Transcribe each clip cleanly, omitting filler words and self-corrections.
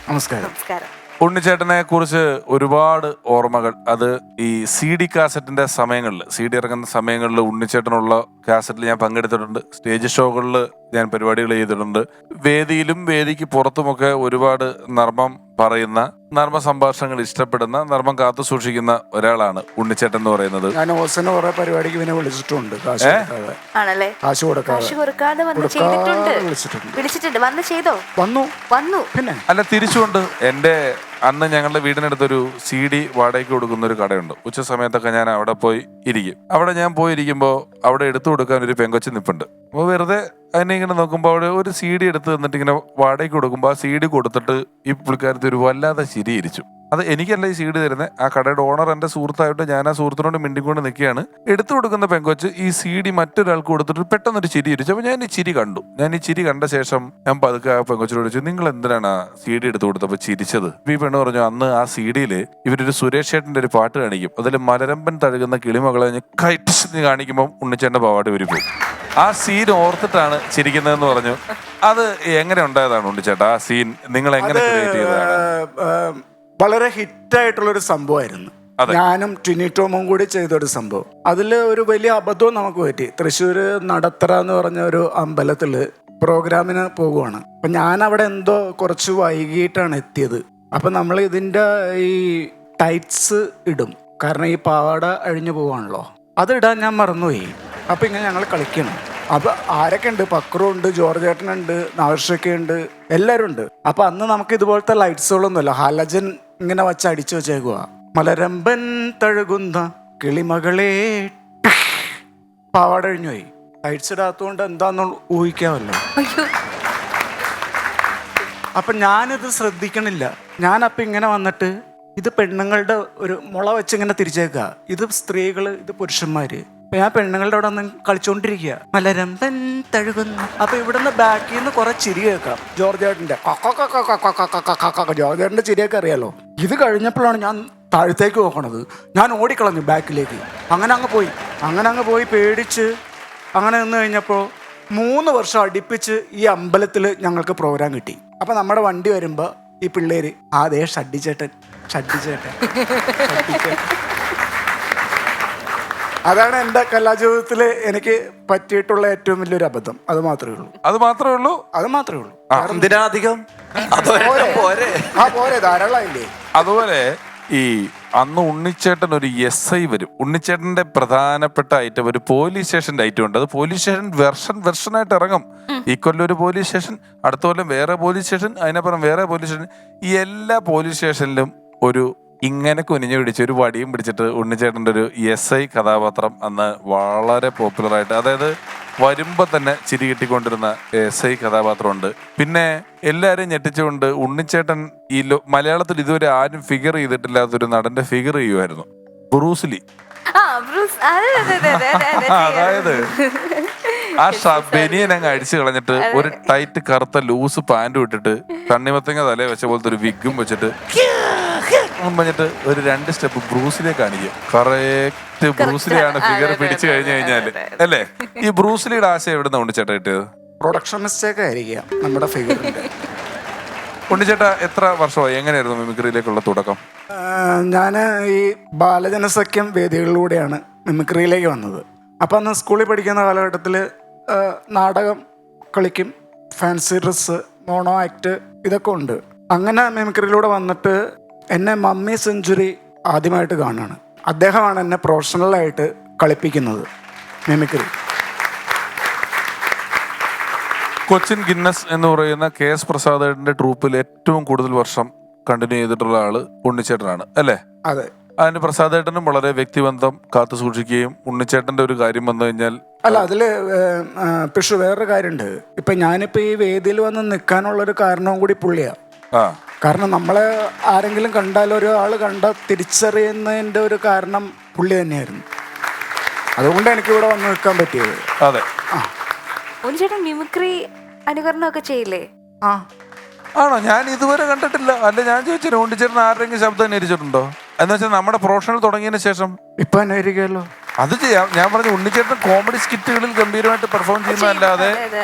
നമസ്കാരം. നമസ്കാരം. ഉണ്ണിച്ചേട്ടനെ കുറിച്ച് ഒരുപാട് ഓർമ്മകൾ. അത് ഈ CD കാസറ്റിന്റെ സമയങ്ങളിൽ, CD ഇറങ്ങുന്ന സമയങ്ങളിൽ ഉണ്ണിച്ചേട്ടനുള്ള കാസറ്റിൽ ഞാൻ പങ്കെടുത്തിട്ടുണ്ട്. സ്റ്റേജ് ഷോകളിൽ ഞാൻ പരിപാടികൾ ചെയ്തിട്ടുണ്ട്. വേദിയിലും വേദിക്ക് പുറത്തുമൊക്കെ ഒരുപാട് നർമ്മം പറയുന്ന, നർമ്മ സംഭാഷണങ്ങൾ ഇഷ്ടപ്പെടുന്ന, നർമ്മം കാത്തു സൂക്ഷിക്കുന്ന ഒരാളാണ് ഉണ്ണിച്ചേട്ടൻ എന്ന് പറയുന്നത്. ഞാൻ ഓസന് കുറെ പരിപാടിക്ക് പിന്നെ വിളിച്ചിട്ടുണ്ട്. ആണല്ലേ? കാശ് കൊടുക്കാതെ വന്ന് ചെയ്തിട്ടുണ്ട്. വിളിച്ചിട്ടുണ്ട്. വന്ന് ചെയ്തോ? വന്നു. പിന്നെ അല്ല, തിരിച്ചുകൊണ്ട് എൻ്റെ അന്ന് ഞങ്ങളുടെ വീടിനടുത്തൊരു CD വാടകയ്ക്ക് കൊടുക്കുന്ന ഒരു കടയുണ്ട്. ഉച്ച സമയത്തൊക്കെ ഞാൻ അവിടെ പോയി ഇരിക്കും. അവിടെ ഞാൻ പോയിരിക്കുമ്പോൾ അവിടെ എടുത്തു കൊടുക്കാൻ ഒരു പെങ്കൊച്ച് നിൽപ്പുണ്ട്. അപ്പോൾ വെറുതെ അതിനെ ഇങ്ങനെ നോക്കുമ്പോൾ അവിടെ ഒരു CD എടുത്ത് തന്നിട്ട് ഇങ്ങനെ വാടകയ്ക്ക് കൊടുക്കുമ്പോൾ ആ CD കൊടുത്തിട്ട് ഈ പുള്ളിക്കാരത്തി ഒരു വല്ലാതെ ചിരിയിരിച്ചു. അത് എനിക്കല്ല ഈ CD തരുന്നത്, ആ കടയുടെ ഓണർ എൻ്റെ സുഹൃത്തായിട്ട് ഞാൻ ആ സുഹൃത്തിനോട് മിണ്ടിക്കൊണ്ട് നിൽക്കുകയാണ്. എടുത്തു കൊടുക്കുന്ന പെങ്കൊച്ച് ഈ CD മറ്റൊരാൾക്ക് കൊടുത്തിട്ട് പെട്ടെന്നൊരു ചിരി ഇരിച്ചു. അപ്പോൾ ഞാൻ ഈ ചിരി കണ്ടു. ഞാൻ ഈ ചിരി കണ്ട ശേഷം ഞാൻ പതുക്കെ ആ പെങ്കൊച്ചിനോട് ചോദിച്ചു, നിങ്ങൾ എന്തിനാണ് ആ CD എടുത്തു കൊടുത്തപ്പോൾ ചിരിച്ചത്? ഈ പെണ്ണ് പറഞ്ഞു, അന്ന് ആ CD-യിൽ ഇവരൊരു സുരേഷ് ചേട്ടൻ്റെ ഒരു പാട്ട് കാണിക്കും. അതിൽ മലരമ്പൻ തഴുകുന്ന കിളിമകളെ കൈറ്റ് കാണിക്കുമ്പോൾ ഉണ്ണിച്ചേട്ടൻ്റെ പാവാട് വരിപ്പോകും. ആ സീൻ ഓർത്തിട്ടാണ് ചിരിക്കുന്നതെന്ന് പറഞ്ഞു. അത് എങ്ങനെ ഉണ്ടായതാണ് ഉണ്ണിച്ചേട്ടാ? ആ സീൻ നിങ്ങൾ എങ്ങനെ ക്രിയേറ്റ് ചെയ്തതാണ്? വളരെ ഹിറ്റായിട്ടുള്ളൊരു സംഭവമായിരുന്നു. ഞാനും ടിനി ടോമും കൂടി ചെയ്തൊരു സംഭവം. അതിൽ ഒരു വലിയ അബദ്ധവും നമുക്ക് പറ്റി. തൃശ്ശൂർ നടത്തറ എന്ന് പറഞ്ഞ ഒരു അമ്പലത്തില് പ്രോഗ്രാമിന് പോകുവാണ്. അപ്പൊ ഞാൻ അവിടെ എന്തോ കുറച്ച് വൈകിട്ടാണ് എത്തിയത്. അപ്പൊ നമ്മൾ ഇതിന്റെ ഈ ടൈറ്റ്സ് ഇടും, കാരണം ഈ പാവാട അഴിഞ്ഞു പോവാണല്ലോ. അതിടാൻ ഞാൻ മറന്നുപോയി. അപ്പൊ ഇങ്ങനെ ഞങ്ങൾ കളിക്കണം. അപ്പൊ ആരൊക്കെ ഉണ്ട്? പക്രു ഉണ്ട്, ജോർജ് ചേട്ടനുണ്ട്, നാവർഷൊക്കെ ഉണ്ട്, എല്ലാവരും ഉണ്ട്. അപ്പൊ അന്ന് നമുക്ക് ഇതുപോലത്തെ ലൈറ്റ്സുകളൊന്നുമില്ല. ഹാലജൻ ഇങ്ങനെ വച്ച് അടിച്ചു വെച്ചേക്കുക. മലരമ്പൻ തഴുകുന്ന കിളിമകളെ പാവാട അഴിഞ്ഞു പോയി. ലൈറ്റ്സ് ഇടാത്തതുകൊണ്ട് എന്താന്ന് ഊഹിക്കാമല്ലോ. അപ്പൊ ഞാനിത് ശ്രദ്ധിക്കണില്ല. ഞാനപ്പം ഇങ്ങനെ വന്നിട്ട് ഇത് പെണ്ണുങ്ങളുടെ ഒരു മുള വെച്ച് ഇങ്ങനെ തിരിച്ചേക്കുക. ഇത് സ്ത്രീകള്, ഇത് പുരുഷന്മാര്. അപ്പൊ ഞാൻ പെണ്ണുങ്ങളുടെ അവിടെ ഒന്ന് കളിച്ചോണ്ടിരിക്കുക. മലരമ്പൻ തഴുകുന്നു. അപ്പൊ ഇവിടുന്ന് ബാക്കിൽ നിന്ന് കുറെ ചിരി കേൾക്കാം. ജോർജ് ചേട്ടന്റെ ജോർജ് ചേട്ടന്റെ ചിരിയൊക്കെ അറിയാലോ. ഇത് കഴിഞ്ഞപ്പോഴാണ് ഞാൻ താഴത്തേക്ക് നോക്കണത്. ഞാൻ ഓടിക്കളഞ്ഞു ബാക്കിലേക്ക്. അങ്ങനെ അങ്ങ് പോയി പേടിച്ച് അങ്ങനെ നിന്ന് കഴിഞ്ഞപ്പോൾ 3 വർഷം അടുപ്പിച്ച് ഈ അമ്പലത്തിൽ ഞങ്ങൾക്ക് പ്രോഗ്രാം കിട്ടി. അപ്പൊ നമ്മുടെ വണ്ടി വരുമ്പോ ഈ പിള്ളേര് അതേ ഷഡ്ഡിച്ചേട്ടൻ. അതാണ് എൻ്റെ കലാജീവിതത്തിൽ എനിക്ക് പറ്റിയിട്ടുള്ള ഏറ്റവും വലിയൊരു അബദ്ധം. അത് മാത്രമേ ഉള്ളൂ. എന്തിനധികം പോരെ, ധാരാളമില്ലേ? അതുപോലെ ഈ അന്ന് ഉണ്ണിച്ചേട്ടൻ ഒരു SI വരും. ഉണ്ണിച്ചേട്ടന്റെ പ്രധാനപ്പെട്ട ഐറ്റം ഒരു പോലീസ് സ്റ്റേഷന്റെ ഐറ്റം ഉണ്ട്. അത് പോലീസ് സ്റ്റേഷൻ വെർഷനായിട്ട് ഇറങ്ങും. ഈ കൊല്ലം ഒരു പോലീസ് സ്റ്റേഷൻ, അടുത്ത കൊല്ലം വേറെ പോലീസ് സ്റ്റേഷൻ, അതിനപ്പുറം വേറെ പോലീസ് സ്റ്റേഷൻ. ഈ എല്ലാ പോലീസ് സ്റ്റേഷനിലും ഒരു ഇങ്ങനെ കുനിഞ്ഞു പിടിച്ച് ഒരു വടിയും പിടിച്ചിട്ട് ഉണ്ണിച്ചേട്ടൻ്റെ ഒരു SI കഥാപാത്രം അന്ന് വളരെ പോപ്പുലറായിട്ട്, അതായത് വരുമ്പോൾ തന്നെ ചിരി കിട്ടിക്കൊണ്ടിരുന്ന SI കഥാപാത്രമുണ്ട്. പിന്നെ എല്ലാവരെയും ഞെട്ടിച്ചുകൊണ്ട് ഉണ്ണിച്ചേട്ടൻ ഈ മലയാളത്തിൽ ഇതുവരെ ആരും ഫിഗർ ചെയ്തിട്ടില്ലാത്തൊരു നടന്റെ ഫിഗർ ചെയ്യുമായിരുന്നു, ബ്രൂസ്ലി. അതായത് ആ ബനിയൻ അങ്ങ് അടിച്ചു കളഞ്ഞിട്ട് ഒരു ടൈറ്റ് കറുത്ത ലൂസ് പാൻറ്റും ഇട്ടിട്ട് തണ്ണിമത്തങ്ങ തലേ വെച്ച പോലത്തെ ഒരു വിഗും വെച്ചിട്ട് പറഞ്ഞിട്ട് ഒരു 2 സ്റ്റെപ്പ് ബ്രൂസിലെ കാണിക്കും. കറക്റ്റ് ബ്രൂസിലെയാണ് ഫിഗർ പിടിച്ചു കഴിഞ്ഞാല് അല്ലേ? ഈ ബ്രൂസിലിയുടെ ആശയം എവിടുന്ന ഉണ്ണിച്ചേട്ടാ കിട്ടിയത്? പ്രൊഡക്ഷൻ മിസ്റ്റേക്ക് ആയിരിക്കാം നമ്മുടെ ഫിഗറിന്റെ. ഉണ്ണിച്ചേട്ടാ എത്ര വർഷമായി? എങ്ങനെയായിരുന്നു മിമിക്രിയിലേക്കുള്ള തുടക്കം? ഞാൻ ഈ ബാലജനസഖ്യം വേദികളിലൂടെയാണ് മിമിക്രിയിലേക്ക് വന്നത്. അപ്പം അന്ന് സ്കൂളിൽ പഠിക്കുന്ന കാലഘട്ടത്തിൽ നാടകം കളിക്കും, ഫാൻസി ഡ്രസ്സ്, മോണോ ആക്ട്, ഇതൊക്കെ ഉണ്ട്. അങ്ങനെ മിമിക്രിയിലൂടെ വന്നിട്ട് എന്നെ മമ്മി സെഞ്ചുറി ആദ്യമായിട്ട് കാണുകയാണ്. അദ്ദേഹമാണ് എന്നെ പ്രൊഫഷണലായിട്ട് കളിപ്പിക്കുന്നത് മിമിക്രി. കൊച്ചിൻ ഗിന്നസ് എന്ന് പറയുന്ന KS പ്രസാദേട്ടന്റെ ട്രൂപ്പിൽ ഏറ്റവും കൂടുതൽ വർഷം കണ്ടിന്യൂ ചെയ്തിട്ടുള്ള ആള് ഉണ്ണിച്ചേട്ടനാണ് അല്ലേ? അതെ. അതിന് പ്രസാദേട്ടനും വളരെ വ്യക്തിബന്ധം കാത്തു സൂക്ഷിക്കുകയും ഉണ്ണിച്ചേട്ടന്റെ ഒരു കാര്യം വന്നു കഴിഞ്ഞാൽ അതില് പക്ഷെ വേറൊരു കാര്യമുണ്ട്. ഇപ്പൊ ഞാനിപ്പോ ഈ വേദിയിൽ വന്ന് നിൽക്കാനുള്ളൊരു കാരണവും കൂടി പുള്ളിയാ. കാരണം നമ്മളെ ആരെങ്കിലും കണ്ടാൽ ഒരാൾ കണ്ട തിരിച്ചറിയുന്നതിന്റെ ഒരു കാരണം പുള്ളി തന്നെയായിരുന്നു. അതുകൊണ്ട് എനിക്ക് ഇവിടെ വന്ന് നിൽക്കാൻ പറ്റിയത്. അതെ. ഉണ്ണിച്ചേട്ടൻ മിമിക്രി അനുകരണമൊക്കെ ചെയ്യില്ലേ? ആണോ? ഞാൻ ഇതുവരെ കണ്ടിട്ടില്ല. അല്ല, ഞാൻ ചോദിച്ചു ഉണ്ണിച്ചേട്ടൻ ആരുടെയെങ്കിലും ശബ്ദം അനുകരിച്ചിട്ടുണ്ടോ എന്ന് വെച്ചാൽ നമ്മുടെ പ്രൊഫഷണൽ തുടങ്ങിയതിന് ശേഷം. ഇപ്പൊ അനുകരിക്കുമല്ലോ. അത് ചെയ്യാം. ഞാൻ പറഞ്ഞു ഉണ്ണിച്ചേട്ടൻ കോമഡി സ്കിറ്റുകളിൽ ഗംഭീരമായിട്ട് പെർഫോം ചെയ്യുന്നതല്ലാതെ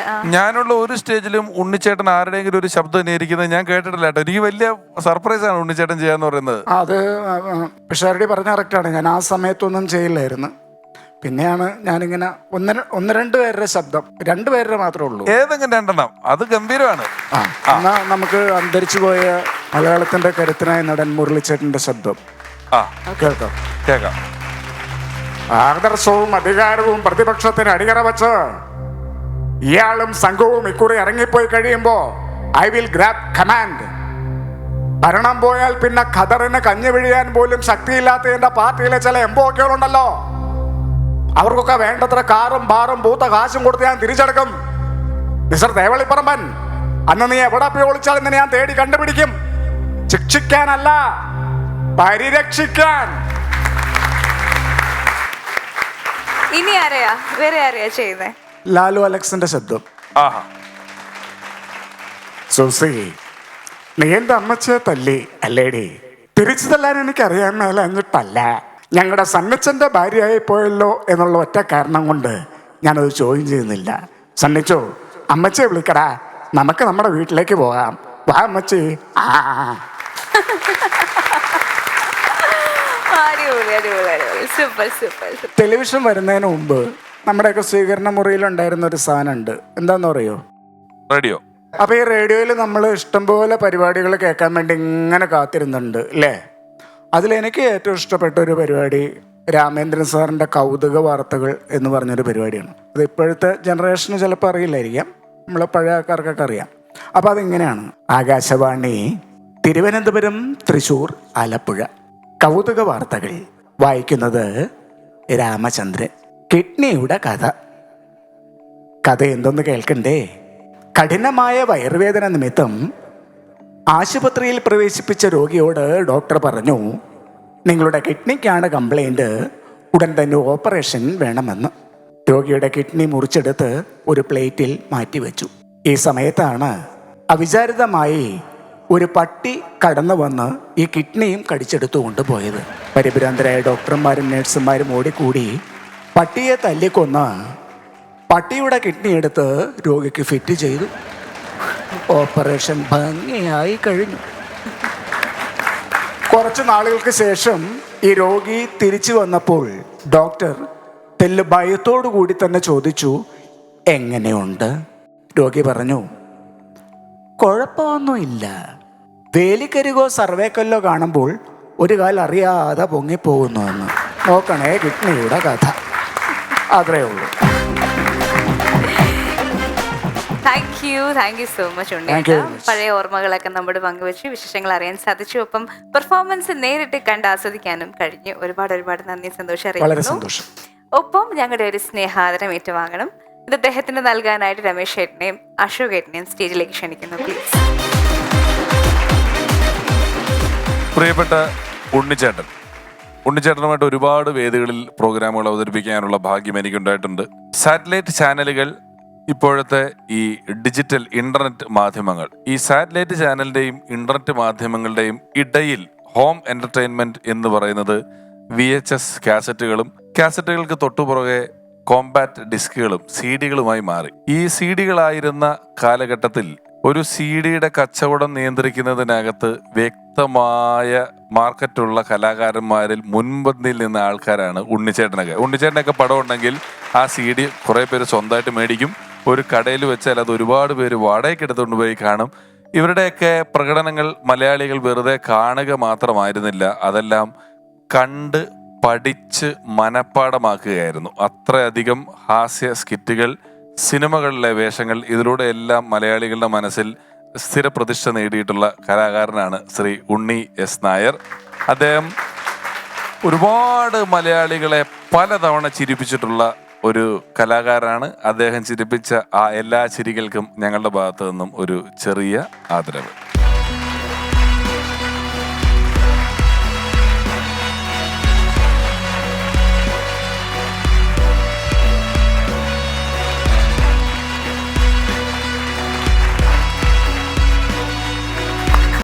ഞാനുള്ള ഒരു സ്റ്റേജിലും ഉണ്ണിച്ചേട്ടൻ ആരുടെയെങ്കിലും ഒരു ശബ്ദം നേരിക്കുന്നത് ഞാൻ കേട്ടിട്ടില്ല കേട്ടോ. എനിക്ക് വലിയ സർപ്രൈസ് ആണ് ഉണ്ണിച്ചേട്ടൻ ചെയ്യാന്ന് പറയുന്നത്. അത് പിഷാരടി പറഞ്ഞ കറക്റ്റാണ്. ഞാൻ ആ സമയത്തൊന്നും ചെയ്യില്ലായിരുന്നു. പിന്നെയാണ് ഞാനിങ്ങനെ ഒന്ന് രണ്ട് പേരുടെ ശബ്ദം, രണ്ടുപേരുടെ മാത്രമേ ഉള്ളൂ. ഏതെങ്കിലും രണ്ടെണ്ണം, അത് ഗംഭീരമാണ്. എന്നാ നമുക്ക് അന്തരിച്ചു പോയ മലയാളത്തിന്റെ കരുത്തനായ നടൻ മുരളിച്ചേട്ടന്റെ ശബ്ദം കേൾക്കാം. കേൾക്കാം. ആദർശവും അധികാരവും പ്രതിപക്ഷത്തിന് അടികറ വെച്ച് ഇയാളും സംഘവും ഇക്കുറി ഇറങ്ങിപ്പോയി കഴിയുമ്പോ ഐ വിൽ ഗ്രാബ് കമാൻഡ്. ഭരണം പോയാൽ പിന്നെ ഖദറിന് കഞ്ഞി വിഴിയാൻ പോലും ശക്തിയില്ലാത്ത എന്റെ പാർട്ടിയിലെ ചില എംബോക്കുകളുണ്ടല്ലോ, അവർക്കൊക്കെ വേണ്ടത്ര കാറും ബാറും പൂത്ത കാശും കൊടുത്ത് ഞാൻ തിരിച്ചെടുക്കും. മിസ്റ്റർ ദേവളിപ്പറമ്പൻ, അന്ന് നീ എവിടെ പോയി ഒളിച്ചാൽ ഇന്ന് ഞാൻ തേടി കണ്ടുപിടിക്കും. ശിക്ഷിക്കാനല്ല, പരിരക്ഷിക്കാൻ. ഇനി ആരെയാ വേറെ ആരെയാ ചെയ്യുന്നേ? ലാലു അലക്സിന്റെ ശബ്ദം. സൂസി, നീ എന്റെ അമ്മച്ചയെ തല്ലി അല്ലേടി? തിരിച്ചു തല്ലാൻ എനിക്കറിയാൻ മേല എന്നിട്ടല്ല, ഞങ്ങളുടെ സണ്ണിച്ചന്റെ ഭാര്യയായി പോയല്ലോ എന്നുള്ള ഒറ്റ കാരണം കൊണ്ട് ഞാനത് ചോദ്യം ചെയ്യുന്നില്ല. സണ്ണിച്ചോ, അമ്മച്ചയെ വിളിക്കടാ, നമുക്ക് നമ്മുടെ വീട്ടിലേക്ക് പോകാം. വാ അമ്മച്ചി. ടെലിവിഷൻ വരുന്നതിന് മുമ്പ് നമ്മുടെയൊക്കെ സ്വീകരണ മുറിയിലുണ്ടായിരുന്ന ഒരു സാധനമുണ്ട്. എന്താന്ന് പറയോ? റേഡിയോ. അപ്പൊ ഈ റേഡിയോയിൽ നമ്മൾ ഇഷ്ടംപോലെ പരിപാടികൾ കേൾക്കാൻ വേണ്ടി ഇങ്ങനെ കാത്തിരുന്നുണ്ട് അല്ലേ? അതിലെനിക്ക് ഏറ്റവും ഇഷ്ടപ്പെട്ട ഒരു പരിപാടി രാമേന്ദ്രൻ സാറിൻ്റെ കൗതുക വാർത്തകൾ എന്ന് പറഞ്ഞൊരു പരിപാടിയാണ്. അത് ഇപ്പോഴത്തെ ജനറേഷന് ചിലപ്പോൾ അറിയില്ലായിരിക്കാം, നമ്മളെ പഴയ ആൾക്കാർക്കൊക്കെ അറിയാം. അപ്പം അതിങ്ങനെയാണ്: ആകാശവാണി, തിരുവനന്തപുരം, തൃശ്ശൂർ, ആലപ്പുഴ. കൗതുക വാർത്തകൾ വായിക്കുന്നത് രാമചന്ദ്രൻ. കിഡ്നിയുടെ കഥ. കഥ എന്തൊന്ന് കേൾക്കണ്ടേ? കഠിനമായ വയറുവേദന നിമിത്തം ആശുപത്രിയിൽ പ്രവേശിപ്പിച്ച രോഗിയോട് ഡോക്ടർ പറഞ്ഞു, നിങ്ങളുടെ കിഡ്നിക്കാണ് കംപ്ലൈൻറ്റ്, ഉടൻ തന്നെ ഓപ്പറേഷൻ വേണമെന്ന്. രോഗിയുടെ കിഡ്നി മുറിച്ചെടുത്ത് ഒരു പ്ലേറ്റിൽ മാറ്റിവെച്ചു. ഈ സമയത്താണ് അവിചാരിതമായി ഒരു പട്ടി കടന്നു വന്ന് ഈ കിഡ്നിയും കടിച്ചെടുത്തു കൊണ്ടുപോയത്. പരിഭ്രാന്തരായ ഡോക്ടർമാരും നഴ്സുമാരും ഓടിക്കൂടി പട്ടിയെ തല്ലിക്കൊന്ന് പട്ടിയുടെ കിഡ്നി എടുത്ത് രോഗിക്ക് ഫിറ്റ് ചെയ്തു. ഓപ്പറേഷൻ ഭംഗിയായി കഴിഞ്ഞു. കുറച്ച് നാളുകൾക്ക് ശേഷം ഈ രോഗി തിരിച്ചു വന്നപ്പോൾ ഡോക്ടർ തെല്ല് ഭയത്തോടു കൂടി തന്നെ ചോദിച്ചു, എങ്ങനെയുണ്ട്? രോഗി പറഞ്ഞു, കുഴപ്പമൊന്നുമില്ല. വേലിക്കരികോ സർവേക്കല്ലോ കാണുമ്പോൾ ഒരു കാലം അറിയാതെ പൊങ്ങിപ്പോകുന്നുവെന്ന്. നോക്കണേ കിഡ്നിയുടെ കഥ. അത്രേ ഉള്ളൂ. താങ്ക് യു സോ മച്ച് ഉണ്ണി. പഴയ ഓർമ്മകളൊക്കെ നമ്മുടെ പങ്കുവെച്ച് വിശേഷങ്ങൾ അറിയാൻ സാധിച്ചു. ഒപ്പം പെർഫോമൻസ് നേരിട്ട് കണ്ട് ആസ്വദിക്കാനും കഴിഞ്ഞു. ഒരുപാട് നന്ദി, സന്തോഷം അറിയിക്കുന്നു. ഒപ്പം ഞങ്ങളുടെ ഒരു സ്നേഹാദരം ഏറ്റുവാങ്ങണം. ഇത് അദ്ദേഹത്തിന് നൽകാനായിട്ട് രമേശ് ഏട്ടനെയും അശോക് ഏട്ടനെയും സ്റ്റേജിലേക്ക് ക്ഷണിക്കുന്നു, പ്ലീസ്. പ്രിയപ്പെട്ട ഉണ്ണിച്ചേട്ടനുമായിട്ട് ഒരുപാട് വേദികളിൽ പ്രോഗ്രാമുകൾ അവതരിപ്പിക്കാനുള്ള ഭാഗ്യം എനിക്കുണ്ടായിട്ടുണ്ട്. സാറ്റലൈറ്റ് ചാനലുകൾ, ഇപ്പോഴത്തെ ഈ ഡിജിറ്റൽ ഇന്റർനെറ്റ് മാധ്യമങ്ങൾ, ഈ സാറ്റലൈറ്റ് ചാനലിന്റെയും ഇന്റർനെറ്റ് മാധ്യമങ്ങളുടെയും ഇടയിൽ ഹോം എന്റർടൈൻമെന്റ് എന്ന് പറയുന്നത് VHS കാസറ്റുകളും കാസറ്റുകൾക്ക് തൊട്ടുപുറകെ കോമ്പാക്ട് ഡിസ്കുകളും CD-കളുമായി മാറി. ഈ CD-കളായിരുന്ന കാലഘട്ടത്തിൽ ഒരു CD-യുടെ കച്ചവടം നിയന്ത്രിക്കുന്നതിനകത്ത് വ്യക്തമായ മാർക്കറ്റുള്ള കലാകാരന്മാരിൽ മുൻപന്തിയിൽ നിന്ന ആൾക്കാരാണ് ഉണ്ണിച്ചേട്ടനൊക്കെ പടം ഉണ്ടെങ്കിൽ ആ CD കുറെ പേര് സ്വന്തമായിട്ട് മേടിക്കും. ഒരു കടയിൽ വെച്ചാൽ അത് ഒരുപാട് പേര് വാടകയ്ക്ക് എടുത്തുകൊണ്ട് പോയി കാണും. ഇവരുടെയൊക്കെ പ്രകടനങ്ങൾ മലയാളികൾ വെറുതെ കാണുക മാത്രമായിരുന്നില്ല, അതെല്ലാം കണ്ട് പഠിച്ച് മനഃപ്പാടമാക്കുകയായിരുന്നു. അത്രയധികം ഹാസ്യ സ്കിറ്റുകൾ, സിനിമകളിലെ വേഷങ്ങൾ, ഇതിലൂടെ എല്ലാം മലയാളികളുടെ മനസ്സിൽ സ്ഥിരപ്രതിഷ്ഠ നേടിയിട്ടുള്ള കലാകാരനാണ് ശ്രീ ഉണ്ണി S. നായർ. അദ്ദേഹം ഒരുപാട് മലയാളികളെ പലതവണ ചിരിപ്പിച്ചിട്ടുള്ള ഒരു കലാകാരനാണ്. അദ്ദേഹം ചിരിപ്പിച്ച ആ എല്ലാ ചിരികൾക്കും ഞങ്ങളുടെ ഭാഗത്തു നിന്നും ഒരു ചെറിയ ആദരവ്.